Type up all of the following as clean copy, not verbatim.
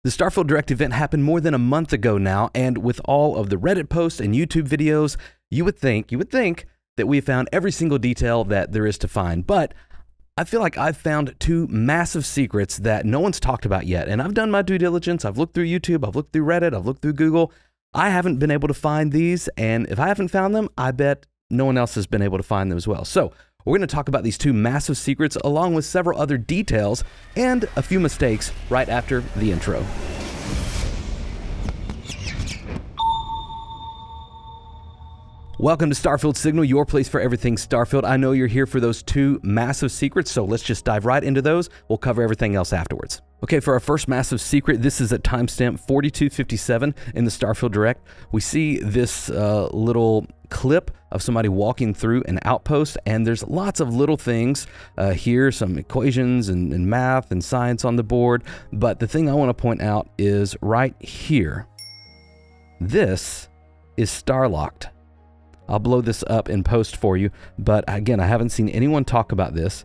The Starfield Direct event happened more than a month ago now, and with all of the Reddit posts and YouTube videos, you would think that we found every single detail that there is to find. But I feel like I've found two massive secrets that no one's talked about yet. And I've done my due diligence. I've looked through YouTube, I've looked through Reddit, I've looked through Google. I haven't been able to find these, and if I haven't found them, I bet no one else has been able to find them as well. So we're going to talk about these two massive secrets along with several other details and a few mistakes right after the intro. Welcome to Starfield Signal, your place for everything Starfield. I know you're here for those two massive secrets, so let's just dive right into those. We'll cover everything else afterwards. Okay, for our first massive secret, this is at timestamp 4257 in the Starfield Direct. We see this little clip of somebody walking through an outpost, and there's lots of little things here, some equations and math and science on the board. But the thing I want to point out is right here. This is star-locked. I'll blow this up in post for you, but again, I haven't seen anyone talk about this.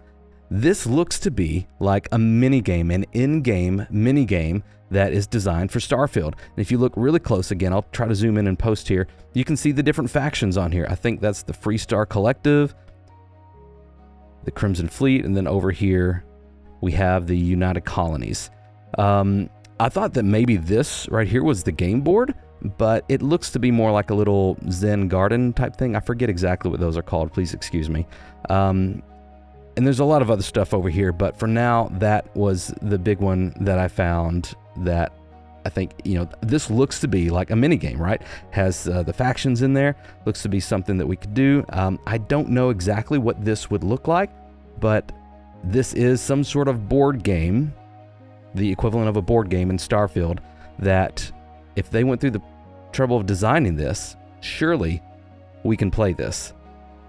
This looks to be like a minigame, an in-game minigame that is designed for Starfield. And if you look really close, again, I'll try to zoom in and post here, you can see the different factions on here. I think that's the Freestar Collective, the Crimson Fleet, and then over here we have the United Colonies. I thought that maybe this right here was the game board, but it looks to be more like a little Zen garden type thing. I forget exactly what those are called, please excuse me. And there's a lot of other stuff over here, but for now, that was the big one that I found that I think, this looks to be like a mini game, right? Has the factions in there, looks to be something that we could do. I don't know exactly what this would look like, but this is some sort of board game, the equivalent of a board game in Starfield, that if they went through the trouble of designing this, surely we can play this.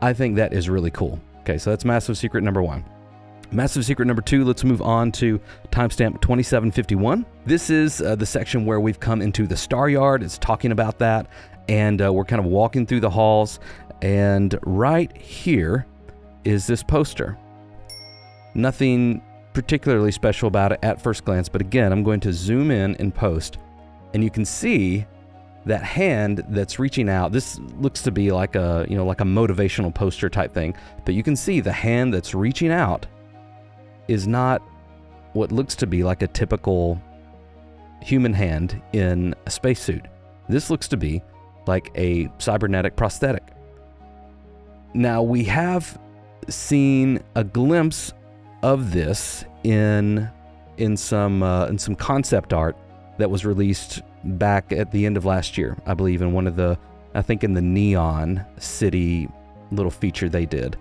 I think that is really cool. Okay, so that's massive secret number one. Massive secret number two, let's move on to timestamp 2751. This is the section where we've come into the Star Yard. It's talking about that, and we're kind of walking through the halls, and right here is this poster. Nothing particularly special about it at first glance, but again, I'm going to zoom in and post, and you can see that hand that's reaching out. This looks to be like a, like a motivational poster type thing, but you can see the hand that's reaching out is not what looks to be like a typical human hand in a spacesuit. This looks to be like a cybernetic prosthetic. Now, we have seen a glimpse of this in some concept art that was released back at the end of last year, I believe, in one of the, I think in the Neon City little feature they did.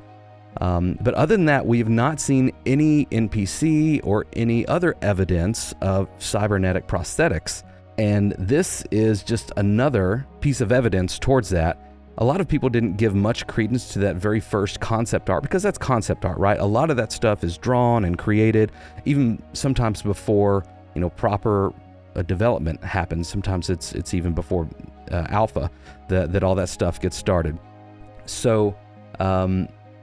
But other than that, we have not seen any NPC or any other evidence of cybernetic prosthetics. And this is just another piece of evidence towards that. A lot of people didn't give much credence to that very first concept art, because that's concept art, right? A lot of that stuff is drawn and created, even sometimes before, proper development happens. Sometimes it's even before alpha that all that stuff gets started. So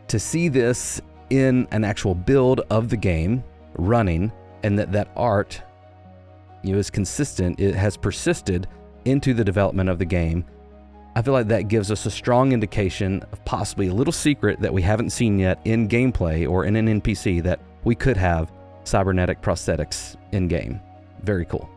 to see this in an actual build of the game running, and that art is consistent, it has persisted into the development of the game, I feel like that gives us a strong indication of possibly a little secret that we haven't seen yet in gameplay or in an NPC, that we could have cybernetic prosthetics in game. Very cool.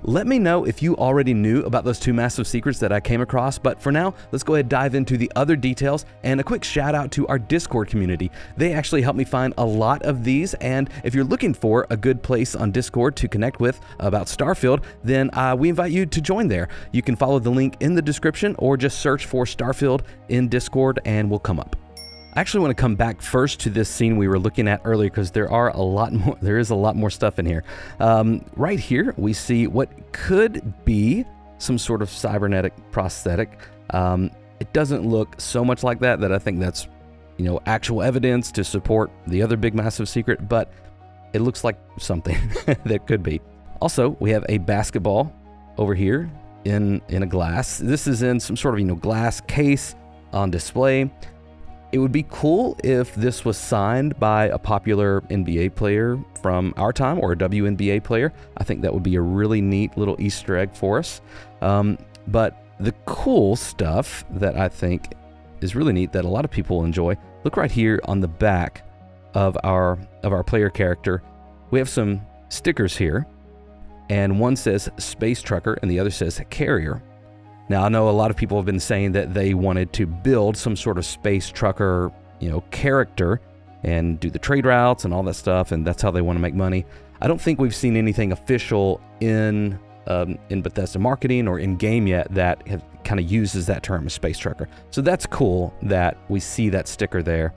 Let me know if you already knew about those two massive secrets that I came across, but for now, let's go ahead and dive into the other details, and a quick shout out to our Discord community. They actually helped me find a lot of these, and if you're looking for a good place on Discord to connect with about Starfield, then we invite you to join there. You can follow the link in the description or just search for Starfield in Discord and we'll come up. I actually want to come back first to this scene we were looking at earlier, because there is a lot more stuff in here. Right here, we see what could be some sort of cybernetic prosthetic. It doesn't look so much like that I think that's, actual evidence to support the other big massive secret, but it looks like something that could be. Also, we have a basketball over here in a glass. This is in some sort of, glass case on display. It would be cool if this was signed by a popular NBA player from our time or a WNBA player. I think that would be a really neat little Easter egg for us. But the cool stuff that I think is really neat that a lot of people enjoy, look right here on the back of our player character. We have some stickers here, and one says Space Trucker and the other says Carrier. Now, I know a lot of people have been saying that they wanted to build some sort of space trucker, character and do the trade routes and all that stuff, and that's how they want to make money. I don't think we've seen anything official in Bethesda marketing or in game yet that kind of uses that term, space trucker. So that's cool that we see that sticker there,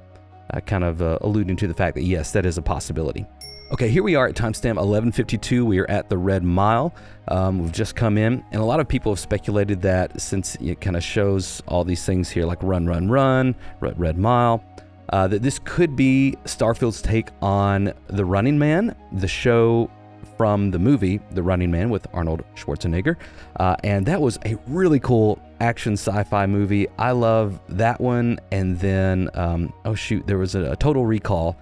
kind of alluding to the fact that yes, that is a possibility. Okay, here we are at timestamp 11:52. We are at the Red Mile. We've just come in, and a lot of people have speculated that since it kind of shows all these things here, like Red Mile, that this could be Starfield's take on The Running Man, the show from the movie The Running Man with Arnold Schwarzenegger. And that was a really cool action sci-fi movie. I love that one. And then, there was a Total Recall,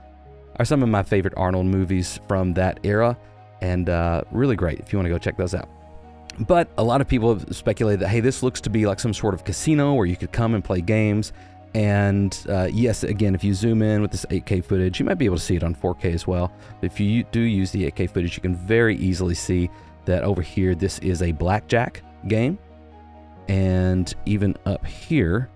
are some of my favorite Arnold movies from that era, and really great if you want to go check those out. But a lot of people have speculated that, hey, this looks to be like some sort of casino where you could come and play games. And yes, again, if you zoom in with this 8K footage, you might be able to see it on 4K as well. If you do use the 8K footage, you can very easily see that over here, this is a blackjack game. And even up here,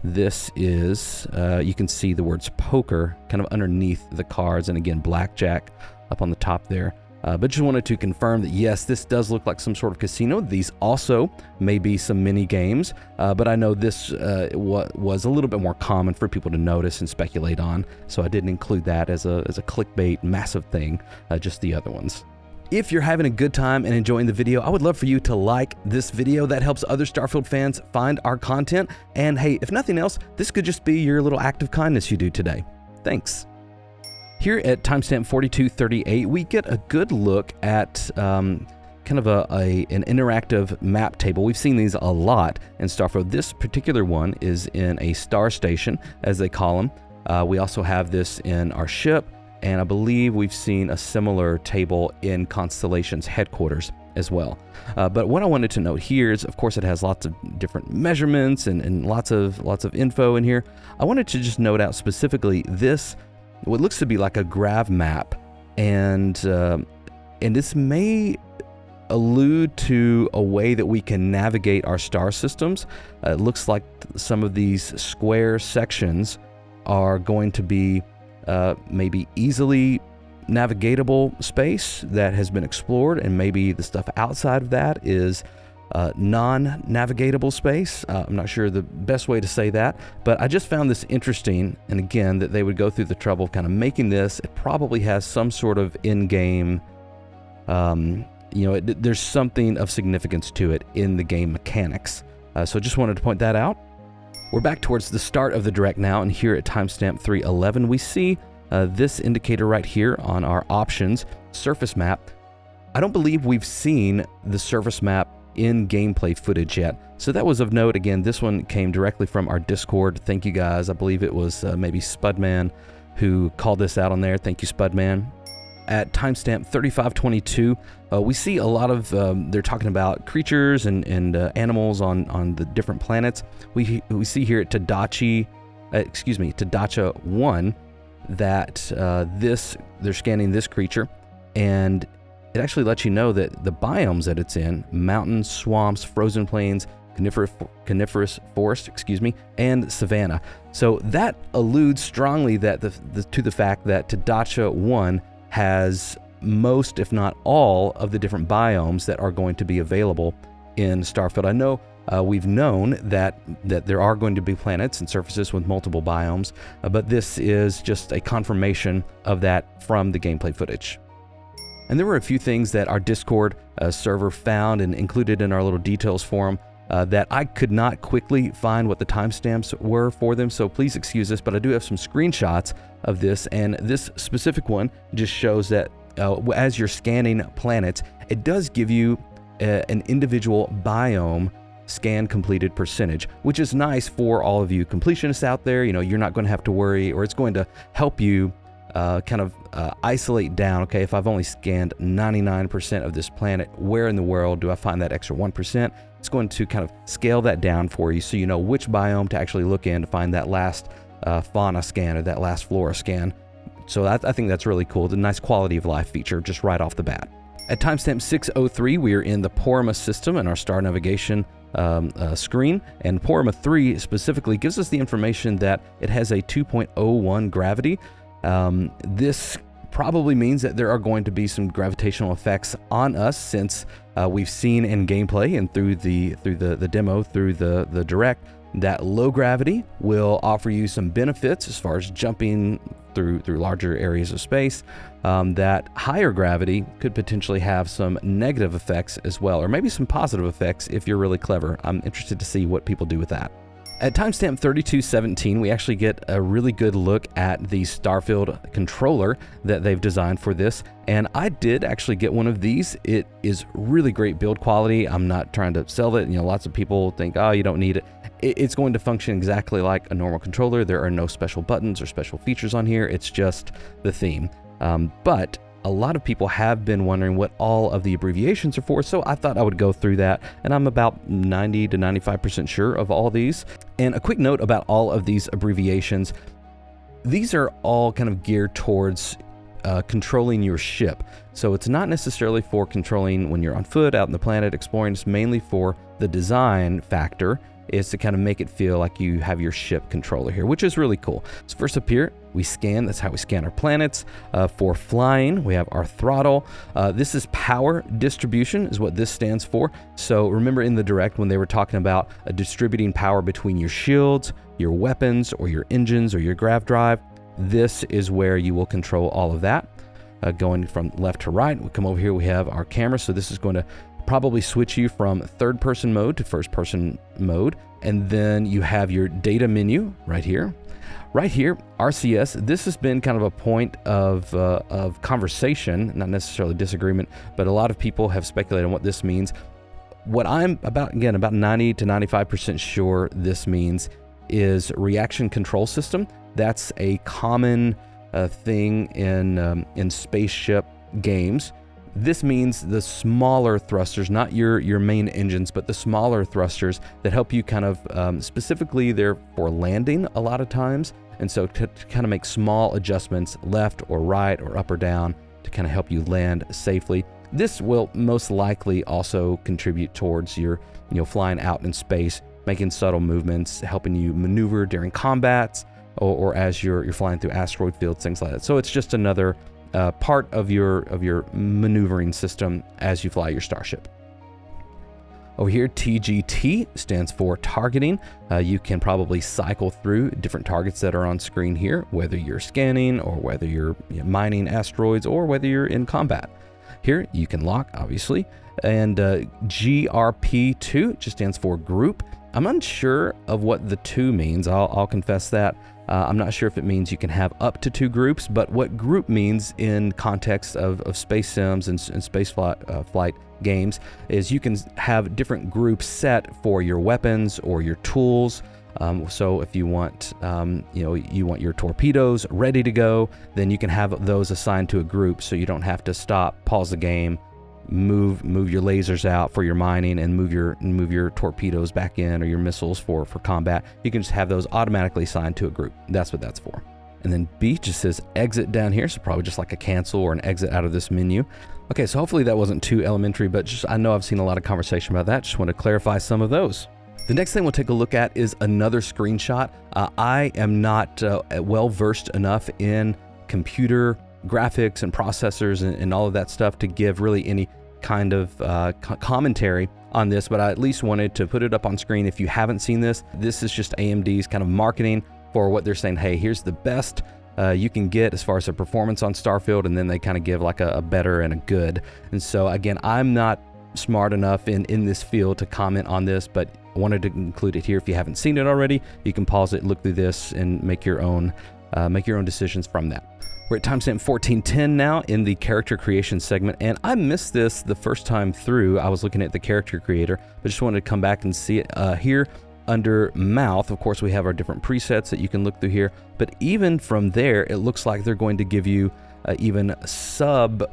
this is, you can see the words poker kind of underneath the cards, and again, blackjack up on the top there. But just wanted to confirm that yes, this does look like some sort of casino. These also may be some mini games, but I know this was a little bit more common for people to notice and speculate on, so I didn't include that as a clickbait massive thing, just the other ones. If you're having a good time and enjoying the video, I would love for you to like this video. That helps other Starfield fans find our content. And hey, if nothing else, this could just be your little act of kindness you do today. Thanks. Here at timestamp 4238, we get a good look at kind of an interactive map table. We've seen these a lot in Starfield. This particular one is in a star station, as they call them. We also have this in our ship, and I believe we've seen a similar table in Constellation's headquarters as well. But what I wanted to note here is, of course, it has lots of different measurements and lots of info in here. I wanted to just note out specifically this, what looks to be like a grav map, and this may allude to a way that we can navigate our star systems. It looks like some of these square sections are going to be maybe easily navigatable space that has been explored, and maybe the stuff outside of that is non-navigatable space. I'm not sure the best way to say that, but I just found this interesting, and again, that they would go through the trouble of kind of making this. It probably has some sort of in-game, there's something of significance to it in the game mechanics. So just wanted to point that out. We're back towards the start of the direct now, and here at timestamp 311, we see this indicator right here on our options, surface map. I don't believe we've seen the surface map in gameplay footage yet, so that was of note. Again, this one came directly from our Discord. Thank you guys. I believe it was maybe Spudman who called this out on there. Thank you, Spudman. At timestamp 3522, we see a lot of, they're talking about creatures and animals on the different planets. We see here at Tadacha 1 that they're scanning this creature, and it actually lets you know that the biomes that it's in: mountains, swamps, frozen plains, coniferous forest, and savanna. So that alludes strongly that to the fact that Tadacha 1 has most, if not all, of the different biomes that are going to be available in Starfield. I know we've known that there are going to be planets and surfaces with multiple biomes, but this is just a confirmation of that from the gameplay footage. And there were a few things that our Discord server found and included in our little details forum that I could not quickly find what the timestamps were for them, so please excuse this, but I do have some screenshots of this, and this specific one just shows that as you're scanning planets, it does give you an individual biome scan completed percentage, which is nice for all of you completionists out there. You know, you're not going to have to worry, or it's going to help you isolate down, okay, if I've only scanned 99% of this planet, where in the world do I find that extra 1%? It's going to kind of scale that down for you so you know which biome to actually look in to find that last fauna scan or that last flora scan. So I think that's really cool. It's a nice quality of life feature just right off the bat. At timestamp 6:03, we are in the Porama system and our star navigation screen, and Porama 3 specifically gives us the information that it has a 2.01 gravity. This probably means that there are going to be some gravitational effects on us, since we've seen in gameplay and through the demo, through the direct, that low gravity will offer you some benefits as far as jumping through larger areas of space. That higher gravity could potentially have some negative effects as well, or maybe some positive effects if you're really clever. I'm interested to see what people do with that. At timestamp 32:17, we actually get a really good look at the Starfield controller that they've designed for this, and I did actually get one of these. It is really great build quality. I'm not trying to sell it. You know, lots of people think, oh, you don't need it. It's going to function exactly like a normal controller. There are no special buttons or special features on here. It's just the theme. But a lot of people have been wondering what all of the abbreviations are for, so I thought I would go through that, and I'm about 90 to 95% sure of all these. And a quick note about all of these abbreviations: these are all kind of geared towards controlling your ship. So it's not necessarily for controlling when you're on foot, out in the planet exploring. It's mainly for the design factor, is to kind of make it feel like you have your ship controller here, which is really cool. So first up here, we scan. That's how we scan our planets. For flying, we have our throttle. This is power distribution is what this stands for. So remember in the direct when they were talking about distributing power between your shields, your weapons, or your engines, or your grav drive, this is where you will control all of that. Going from left to right, we come over here, we have our camera. So this is going to probably switch you from third-person mode to first-person mode. And then you have your data menu right here. Right here, RCS, this has been kind of a point of conversation, not necessarily disagreement, but a lot of people have speculated on what this means. What I'm about 90 to 95% sure this means is reaction control system. That's a common thing in spaceship games. This means the smaller thrusters, not your main engines, but the smaller thrusters that help you kind of, specifically they're for landing a lot of times. And so to kind of make small adjustments left or right or up or down to kind of help you land safely. This will most likely also contribute towards your, flying out in space, making subtle movements, helping you maneuver during combats or as you're flying through asteroid fields, things like that. So it's just another part of your maneuvering system as you fly your starship. Over here, TGT stands for targeting. You can probably cycle through different targets that are on screen here, whether you're scanning or whether you're mining asteroids or whether you're in combat. Here you can lock, obviously. And GRP2 just stands for group. I'm unsure of what the 2 means. I'll confess that. I'm not sure if it means you can have up to 2 groups, but what group means in context of space sims and space flight games is you can have different groups set for your weapons or your tools. So if you want, you want your torpedoes ready to go, then you can have those assigned to a group, so you don't have to stop, pause the game, move your lasers out for your mining, and move your torpedoes back in, or your missiles for combat. You can just have those automatically assigned to a group. That's what that's for. And then B just says exit down here, so probably just like a cancel or an exit out of this menu. Okay, so hopefully that wasn't too elementary, but just I know I've seen a lot of conversation about that. Just want to clarify some of those. The next thing we'll take a look at is another screenshot. I am not well versed enough in computer graphics and processors and all of that stuff to give really any kind of commentary on this, but I at least wanted to put it up on screen. If you haven't seen this, this is just AMD's kind of marketing for what they're saying. Hey, here's the best you can get as far as the performance on Starfield, and then they kind of give like a better and a good. And so again, I'm not smart enough in this field to comment on this, but I wanted to include it here. If you haven't seen it already, you can pause it, look through this, and make your own make your own decisions from that. We're at timestamp 1410 now in the character creation segment, and I missed this the first time through. I was looking at the character creator, but just wanted to come back and see it here under mouth. Of course, we have our different presets that you can look through here, but even from there, it looks like they're going to give you even sub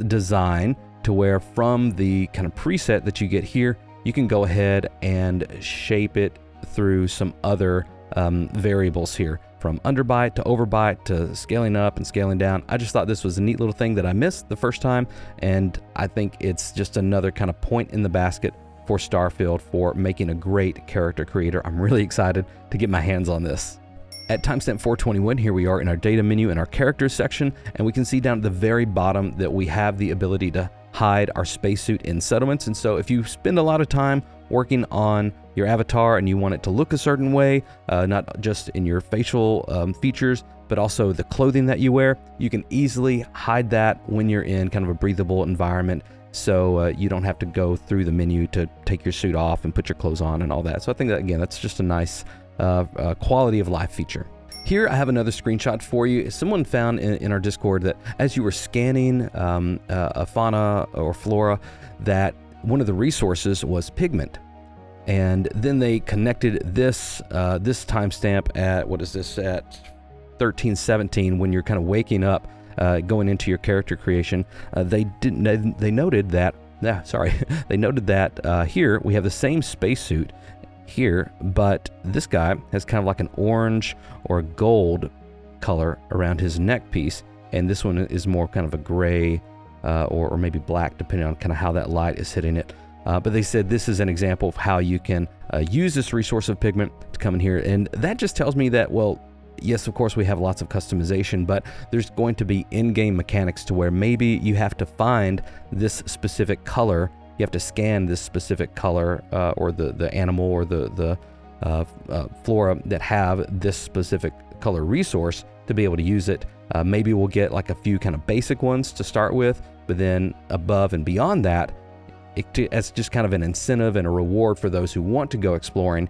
design to where from the kind of preset that you get here, you can go ahead and shape it through some other variables here, from underbite to overbite to scaling up and scaling down. I just thought this was a neat little thing that I missed the first time, and I think it's just another kind of point in the basket for Starfield for making a great character creator. I'm really excited to get my hands on this. At timestamp 421, here we are in our data menu in our characters section, and we can see down at the very bottom that we have the ability to hide our spacesuit in settlements. And so if you spend a lot of time working on your avatar and you want it to look a certain way, not just in your facial features, but also the clothing that you wear, you can easily hide that when you're in kind of a breathable environment. So you don't have to go through the menu to take your suit off and put your clothes on and all that. So I think that, again, that's just a nice quality of life feature. Here I have another screenshot for you. Someone found in our Discord that as you were scanning a fauna or flora, that one of the resources was pigment. And then they connected this timestamp at, what is this, at 1317, when you're kind of waking up, going into your character creation. They noted that here we have the same spacesuit here, but this guy has kind of like an orange or gold color around his neck piece, and this one is more kind of a gray or maybe black, depending on kind of how that light is hitting it. But they said this is an example of how you can use this resource of pigment to come in here, and that just tells me that, well, yes, of course we have lots of customization, but there's going to be in-game mechanics to where maybe you have to find this specific color. You have to scan this specific color or the animal or the flora that have this specific color resource to be able to use it. Maybe we'll get like a few kind of basic ones to start with, but then above and beyond that, it's just kind of an incentive and a reward for those who want to go exploring.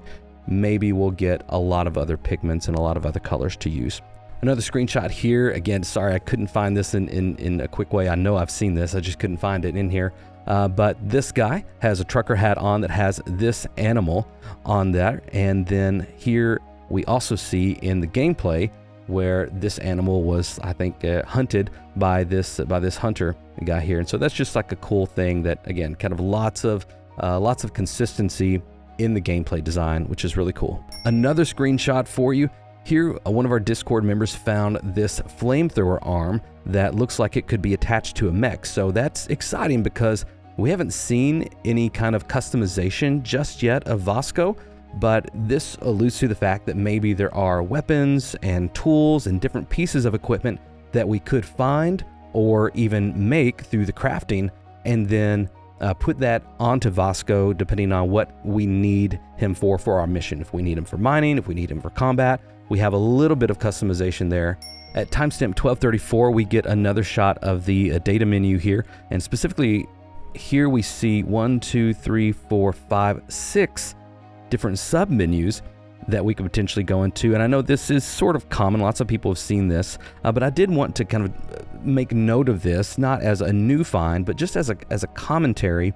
Maybe we'll get a lot of other pigments and a lot of other colors to use. Another screenshot here. Again, sorry, I couldn't find this in a quick way. I know I've seen this, I just couldn't find it in here. But this guy has a trucker hat on that has this animal on there. And then here we also see in the gameplay where this animal was, I think, hunted by this hunter guy here. And so that's just like a cool thing that, again, kind of lots of consistency in the gameplay design, which is really cool. Another screenshot for you. Here, one of our Discord members found this flamethrower arm that looks like it could be attached to a mech. So that's exciting because we haven't seen any kind of customization just yet of Vasco, but this alludes to the fact that maybe there are weapons and tools and different pieces of equipment that we could find or even make through the crafting, and then put that onto Vasco depending on what we need him for our mission. If we need him for mining, if we need him for combat, we have a little bit of customization there. At timestamp 1234, we get another shot of the data menu here, and specifically here we see 6 different sub menus that we could potentially go into. And I know this is sort of common, lots of people have seen this, but I did want to kind of make note of this, not as a new find, but just as a commentary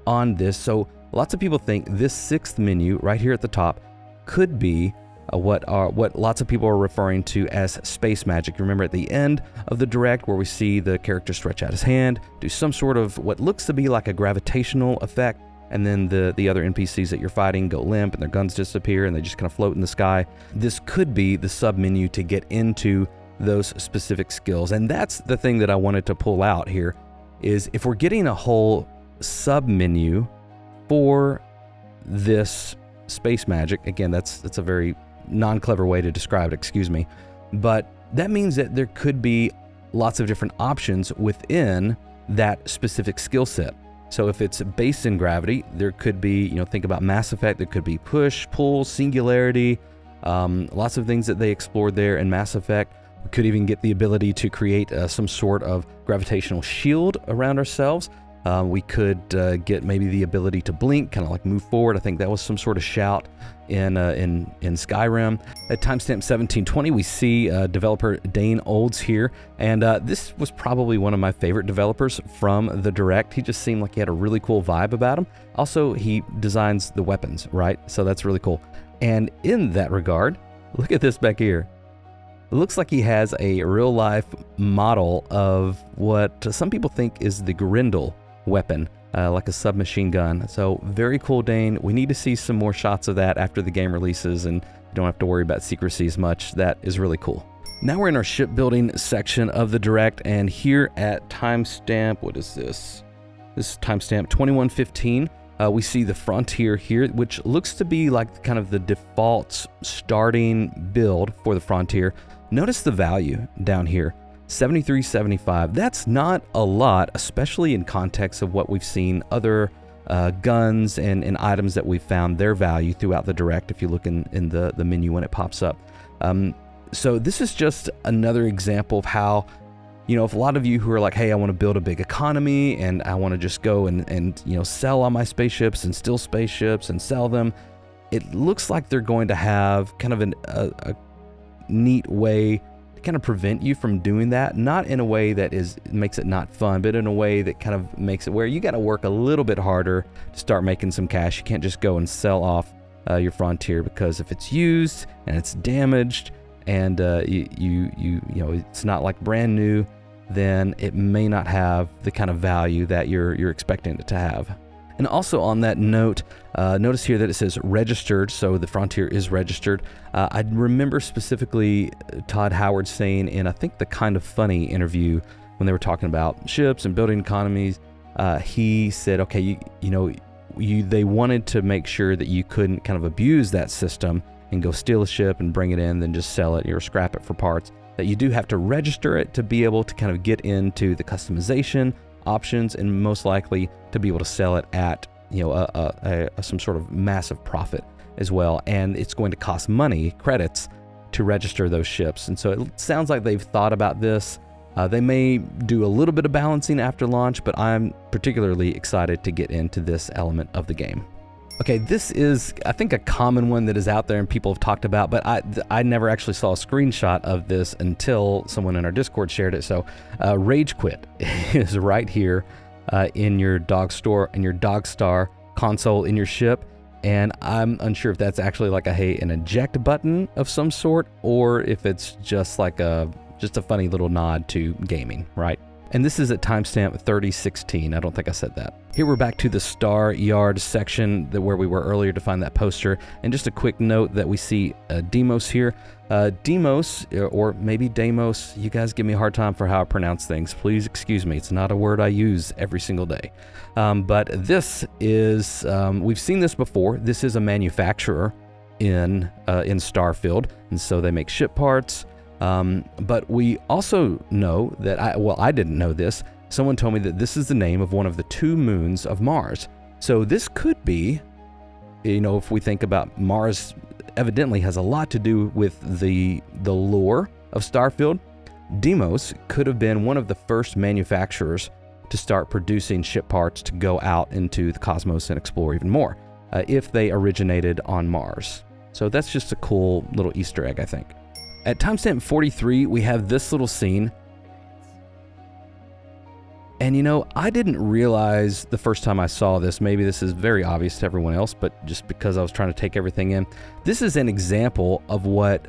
on this. So lots of people think this 6th menu right here at the top could be what lots of people are referring to as space magic. Remember at the end of the direct where we see the character stretch out his hand, do some sort of what looks to be like a gravitational effect, and then the other NPCs that you're fighting go limp and their guns disappear and they just kind of float in the sky. This could be the sub menu to get into those specific skills. And that's the thing that I wanted to pull out here, is if we're getting a whole sub menu for this space magic, again, that's a very non-clever way to describe it, excuse me, but that means that there could be lots of different options within that specific skill set. So if it's based in gravity, there could be, think about Mass Effect, there could be push, pull, singularity, lots of things that they explored there in Mass Effect. We could even get the ability to create some sort of gravitational shield around ourselves. We could get maybe the ability to blink, kind of like move forward. I think that was some sort of shout in Skyrim. At timestamp 1720, we see developer Dane Olds here, and this was probably one of my favorite developers from the Direct. He just seemed like he had a really cool vibe about him. Also, he designs the weapons, right? So that's really cool. And in that regard, look at this back here. It looks like he has a real-life model of what some people think is the grindel weapon, like a submachine gun. So very cool, Dane. We need to see some more shots of that after the game releases, and you don't have to worry about secrecy as much. That is really cool. Now we're in our shipbuilding section of the Direct, and here at timestamp, what is this? This is timestamp 2115. We see the Frontier here, which looks to be like kind of the default starting build for the Frontier. Notice the value down here, 73.75. That's not a lot, especially in context of what we've seen other guns and items that we've found their value throughout the Direct, if you look in the menu when it pops up. So this is just another example of how, you know, if a lot of you who are like, hey, I want to build a big economy and I want to just go and you know, sell all my spaceships and steal spaceships and sell them, it looks like they're going to have kind of a neat way to kind of prevent you from doing that. Not in a way that makes it not fun, but in a way that kind of makes it where you got to work a little bit harder to start making some cash. You can't just go and sell off your Frontier, because if it's used and it's damaged and you know, it's not like brand new, then it may not have the kind of value that you're expecting it to have. And also on that note, notice here that it says registered, so the Frontier is registered. I remember specifically Todd Howard saying in, I think, the Kind of Funny interview when they were talking about ships and building economies, he said, okay, they wanted to make sure that you couldn't kind of abuse that system and go steal a ship and bring it in, then just sell it or scrap it for parts, that you do have to register it to be able to kind of get into the customization options, and most likely to be able to sell it at, you know, some sort of massive profit as well. And it's going to cost money, credits, to register those ships. And so it sounds like they've thought about this. They may do a little bit of balancing after launch, but I'm particularly excited to get into this element of the game. Okay, this is, I think, a common one that is out there and people have talked about, but I never actually saw a screenshot of this until someone in our Discord shared it. So Rage Quit is right here in your Dogstar console in your ship, and I'm unsure if that's actually like an eject button of some sort, or if it's just like a funny little nod to gaming, right? And this is at timestamp 3016. I don't think I said that. Here we're back to the Star Yard section where we were earlier to find that poster. And just a quick note that we see Deimos here. Deimos, or maybe Deimos, you guys give me a hard time for how I pronounce things. Please excuse me. It's not a word I use every single day. But this is, we've seen this before. This is a manufacturer in Starfield. And so they make ship parts. But we also know that, I didn't know this. Someone told me that this is the name of one of the 2 moons of Mars. So this could be, you know, if we think about Mars, evidently has a lot to do with the lore of Starfield. Deimos could have been one of the first manufacturers to start producing ship parts to go out into the cosmos and explore even more, if they originated on Mars. So that's just a cool little Easter egg, I think. At timestamp 43, we have this little scene. And you know, I didn't realize the first time I saw this, maybe this is very obvious to everyone else, but just because I was trying to take everything in, this is an example of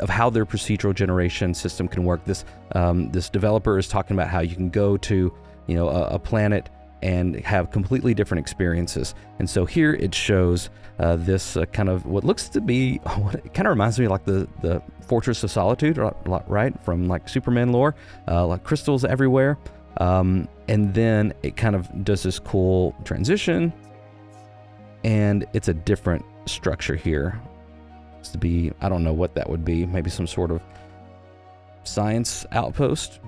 how their procedural generation system can work. This developer is talking about how you can go to, you know, a planet and have completely different experiences. And so here it shows this kind of what looks to be, it kind of reminds me of like the Fortress of Solitude, right? From like Superman lore, like crystals everywhere. And then it kind of does this cool transition, and it's a different structure here. It's to be, I don't know what that would be, maybe some sort of science outpost.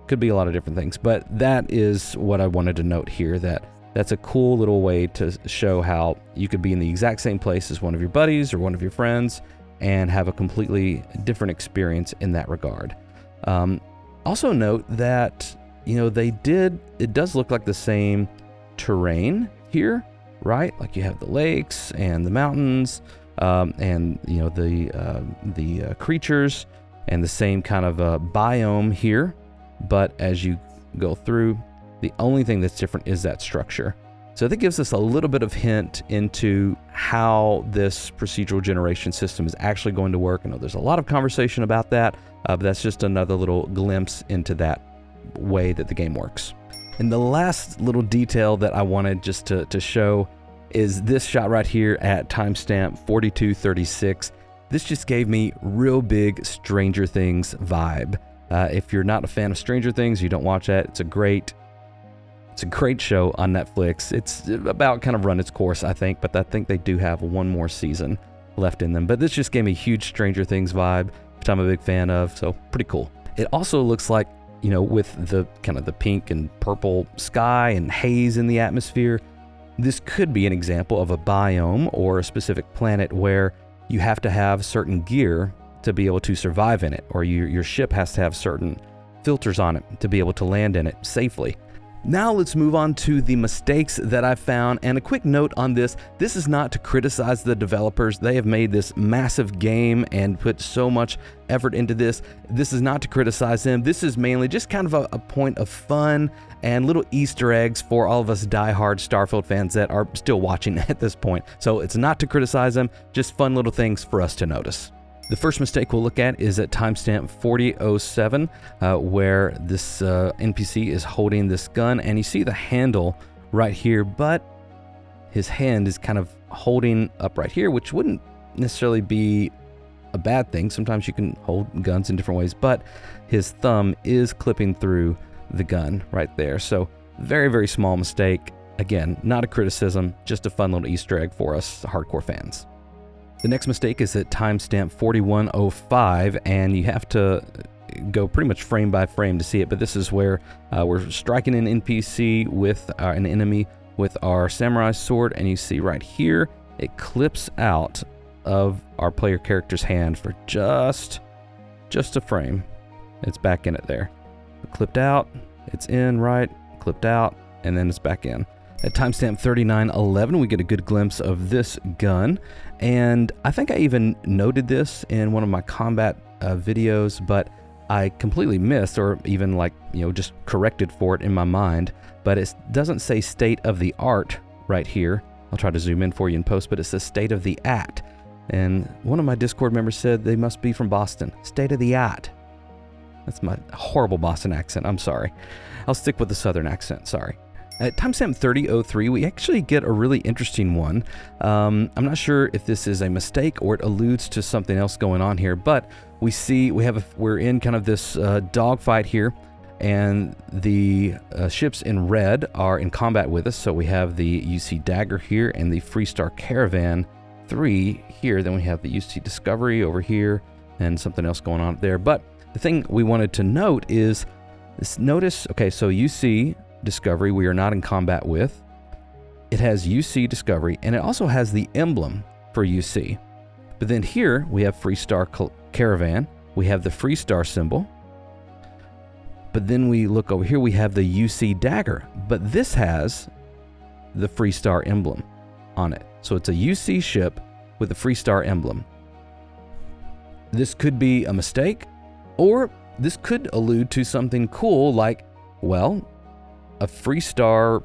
Could be a lot of different things, but that is what I wanted to note here, that's a cool little way to show how you could be in the exact same place as one of your buddies or one of your friends and have a completely different experience in that regard. Also note that, you know, it does look like the same terrain here, right? Like you have the lakes and the mountains, and you know the creatures, and the same kind of biome here. But as you go through, the only thing that's different is that structure. So that gives us a little bit of hint into how this procedural generation system is actually going to work. I know there's a lot of conversation about that, but that's just another little glimpse into that way that the game works. And the last little detail that I wanted just to show is this shot right here at timestamp 4236. This just gave me real big Stranger Things vibe. If you're not a fan of Stranger Things, you don't watch that, it's a great show on Netflix. It's about kind of run its course, I think, but I think they do have one more season left in them. But this just gave me a huge Stranger Things vibe, which I'm a big fan of, so pretty cool. It also looks like, you know, with the kind of the pink and purple sky and haze in the atmosphere, this could be an example of a biome or a specific planet where you have to have certain gear to be able to survive in it, or your ship has to have certain filters on it to be able to land in it safely. Now let's move on to the mistakes that I found, and a quick note on this. This is not to criticize the developers. They have made this massive game and put so much effort into this. This is not to criticize them. This is mainly just kind of a point of fun and little Easter eggs for all of us diehard Starfield fans that are still watching at this point. So it's not to criticize them, just fun little things for us to notice. The first mistake we'll look at is at timestamp 4007, where this NPC is holding this gun, and you see the handle right here, but his hand is kind of holding up right here, which wouldn't necessarily be a bad thing. Sometimes you can hold guns in different ways, but his thumb is clipping through the gun right there. So very, very small mistake. Again, not a criticism, just a fun little Easter egg for us hardcore fans. The next mistake is at timestamp 4105, and you have to go pretty much frame by frame to see it, but this is where we're striking an NPC with an enemy with our samurai sword, and you see right here, it clips out of our player character's hand for just a frame. It's back in it there. It clipped out, it's in, right, clipped out, and then it's back in. At timestamp 3911, we get a good glimpse of this gun, and I think I even noted this in one of my combat videos, but I completely missed, or even just corrected for it in my mind, but it doesn't say state of the art right here. I'll try to zoom in for you in post, but it says state of the art, and one of my Discord members said they must be from Boston. State of the art. That's my horrible Boston accent, I'm sorry. I'll stick with the Southern accent, sorry. At timestamp 3003, we actually get a really interesting one. I'm not sure if this is a mistake or it alludes to something else going on here, but we're in kind of this dogfight here, and the ships in red are in combat with us. So we have the UC Dagger here and the Freestar Caravan 3 here. Then we have the UC Discovery over here and something else going on there. But the thing we wanted to note is this. Notice, okay, so UC Discovery we are not in combat with. It has UC Discovery, and it also has the emblem for UC. But then here we have Freestar Caravan, we have the Freestar symbol, but then we look over here, we have the UC Dagger, but this has the Freestar emblem on it. So it's a UC ship with a Freestar emblem. This could be a mistake, or this could allude to something cool like, well, a Freestar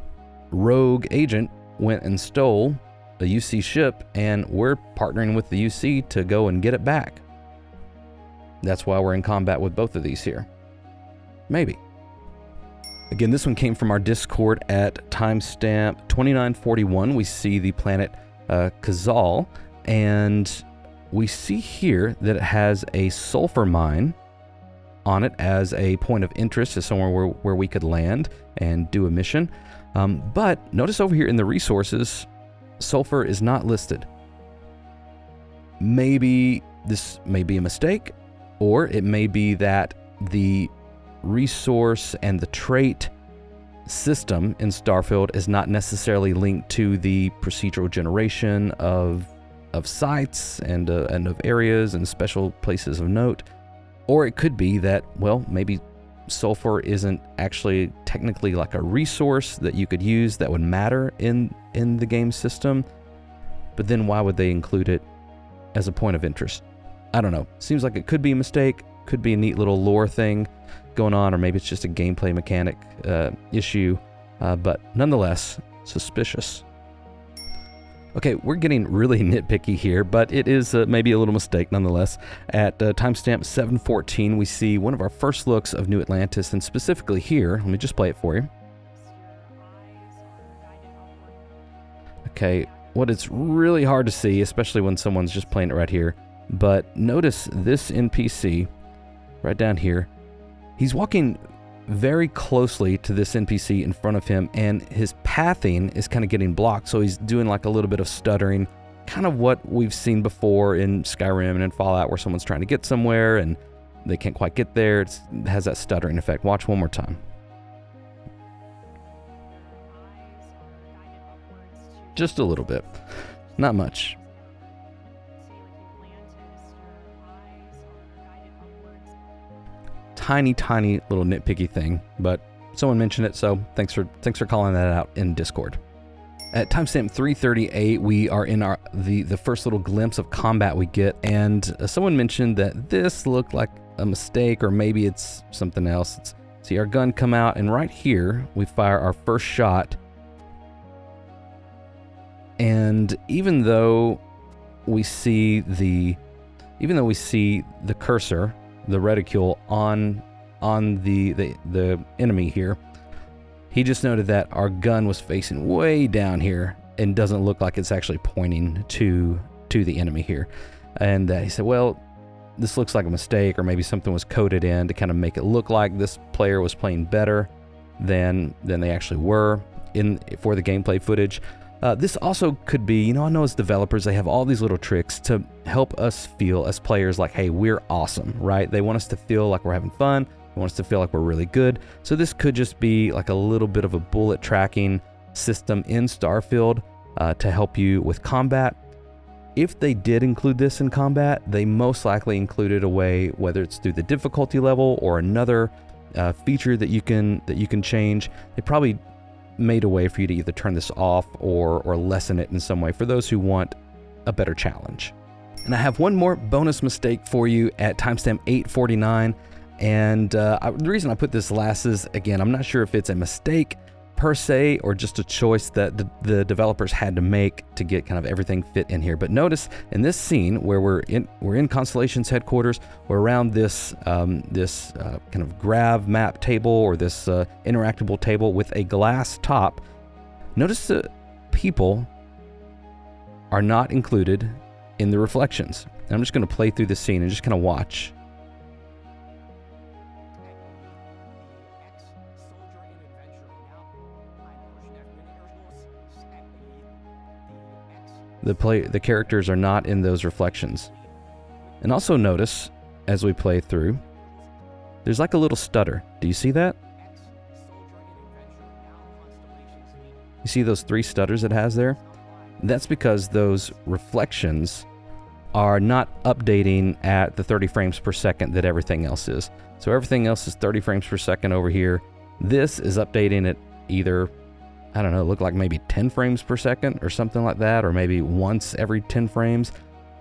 rogue agent went and stole a UC ship, and we're partnering with the UC to go and get it back. That's why we're in combat with both of these here. Maybe. Again, this one came from our Discord at timestamp 2941. We see the planet Kazal, and we see here that it has a sulfur mine on it as a point of interest, as somewhere where we could land and do a mission. But notice over here in the resources, sulfur is not listed. Maybe this may be a mistake, or it may be that the resource and the trait system in Starfield is not necessarily linked to the procedural generation of sites and of areas and special places of note. Or it could be that, well, maybe sulfur isn't actually technically like a resource that you could use that would matter in the game system, but then why would they include it as a point of interest? I don't know. Seems like it could be a mistake, could be a neat little lore thing going on, or maybe it's just a gameplay mechanic issue, but nonetheless, suspicious. Okay, we're getting really nitpicky here, but it is maybe a little mistake nonetheless. At timestamp 7:14, we see one of our first looks of New Atlantis, and specifically here, let me just play it for you. Okay, what it's really hard to see, especially when someone's just playing it right here, but notice this NPC right down here. He's walking very closely to this NPC in front of him, and his pathing is kind of getting blocked, so he's doing like a little bit of stuttering, kind of what we've seen before in Skyrim and in Fallout, where someone's trying to get somewhere and they can't quite get there. It has that stuttering effect. Watch one more time. Just a little bit, not much. Tiny little nitpicky thing, but someone mentioned it, so thanks for calling that out in Discord. At timestamp 3:38, we are in the first little glimpse of combat we get, and someone mentioned that this looked like a mistake, or maybe it's something else. See our gun come out, and right here we fire our first shot, and even though we see the cursor, the reticule on the enemy here, he just noted that our gun was facing way down here and doesn't look like it's actually pointing to the enemy here. And he said, well, this looks like a mistake, or maybe something was coded in to kind of make it look like this player was playing better than they actually were for the gameplay footage. This also could be, I know as developers, they have all these little tricks to help us feel as players like, hey, we're awesome, right? They want us to feel like we're having fun. They want us to feel like we're really good. So this could just be like a little bit of a bullet tracking system in Starfield to help you with combat. If they did include this in combat, they most likely included a way, whether it's through the difficulty level or another feature that you can change. They probably made a way for you to either turn this off or lessen it in some way for those who want a better challenge. And I have one more bonus mistake for you at timestamp 8:49, and the reason I put this last is, again, I'm not sure if it's a mistake per se or just a choice that the developers had to make to get kind of everything fit in here. But notice in this scene where we're in Constellation's headquarters, we're around this kind of grav map table, or this interactable table with a glass top. Notice the people are not included in the reflections. And I'm just going to play through the scene and just kind of watch. The characters are not in those reflections. And also notice, as we play through, there's like a little stutter. Do you see that? You see those 3 stutters it has there? That's because those reflections are not updating at the 30 frames per second that everything else is. So everything else is 30 frames per second over here. This is updating at either, I don't know, look like maybe 10 frames per second or something like that, or maybe once every 10 frames.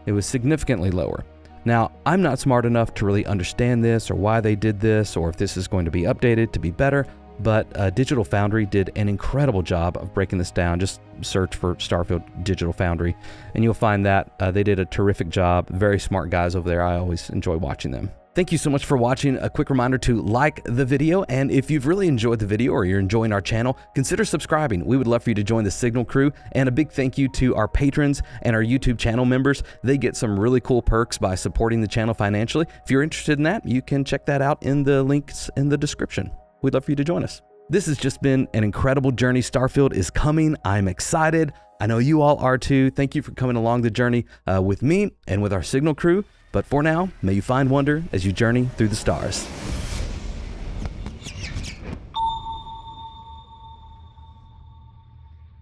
It was significantly lower. Now, I'm not smart enough to really understand this or why they did this or if this is going to be updated to be better, but Digital Foundry did an incredible job of breaking this down. Just search for Starfield Digital Foundry and you'll find that they did a terrific job. Very smart guys over there. I always enjoy watching them. Thank you so much for watching. A quick reminder to like the video, and if you've really enjoyed the video or you're enjoying our channel, consider subscribing. We would love for you to join the Signal crew, and a big thank you to our patrons and our YouTube channel members. They get some really cool perks by supporting the channel financially. If you're interested in that, you can check that out in the links in the description. We'd love for you to join us. This has just been an incredible journey. Starfield is coming. I'm excited. I know you all are too. Thank you for coming along the journey with me and with our Signal crew. But for now, may you find wonder as you journey through the stars.